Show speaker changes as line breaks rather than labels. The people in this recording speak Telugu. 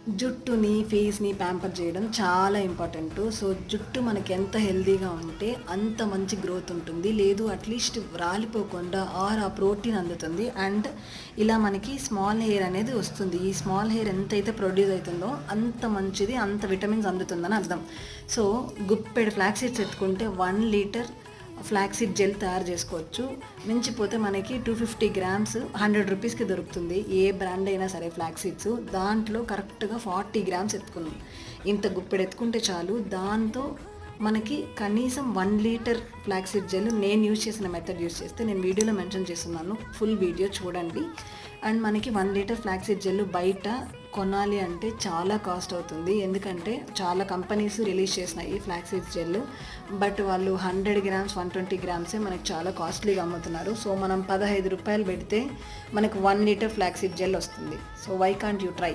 జుట్టుని ఫేస్ని ప్యాంపర్ చేయడం చాలా ఇంపార్టెంట్. సో జుట్టు మనకి ఎంత హెల్తీగా ఉంటే అంత మంచి గ్రోత్ ఉంటుంది. లేదు అట్లీస్ట్ రాలిపోకుండా ఆర్ ఆ ప్రోటీన్ అందుతుంది. అండ్ ఇలా మనకి స్మాల్ హెయిర్ అనేది వస్తుంది. ఈ స్మాల్ హెయిర్ ఎంతైతే ప్రొడ్యూస్ అవుతుందో అంత మంచిది, అంత విటమిన్స్ అందుతుందని అర్థం. సో గుప్పెడు ఫ్లాక్స్ సీడ్స్ ఎత్తుకుంటే 1 లీటర్ ఫ్లాక్సీడ్ జెల్ తయారు చేసుకోవచ్చు. మించిపోతే మనకి 250 గ్రామ్స్ 100 రూపీస్కి దొరుకుతుంది. ఏ బ్రాండ్ అయినా సరే ఫ్లాక్సీడ్స్. దాంట్లో కరెక్ట్గా 40 గ్రామ్స్ ఎత్తుకున్నాం. ఇంత గుప్పెడు ఎత్తుకుంటే చాలు. దాంతో మనకి కనీసం 1 లీటర్ ఫ్లాక్సీడ్ జెల్ నేను యూజ్ చేసిన మెథడ్ యూజ్ చేస్తే, నేను వీడియోలో మెన్షన్ చేస్తున్నాను, ఫుల్ వీడియో చూడండి. అండ్ మనకి 1 లీటర్ ఫ్లాక్సీడ్ జెల్ బయట కొనాలి అంటే చాలా కాస్ట్ అవుతుంది. ఎందుకంటే చాలా కంపెనీస్ రిలీజ్ చేసినాయి ఈ ఫ్లాక్సీడ్ జెల్. బట్ వాళ్ళు 100 గ్రామ్స్ 120 గ్రామ్సే మనకి చాలా కాస్ట్లీగా అమ్ముతున్నారు. సో మనం 15 రూపాయలు పెడితే మనకు 1 లీటర్ ఫ్లాక్సీడ్ జెల్ వస్తుంది. So why can't you try?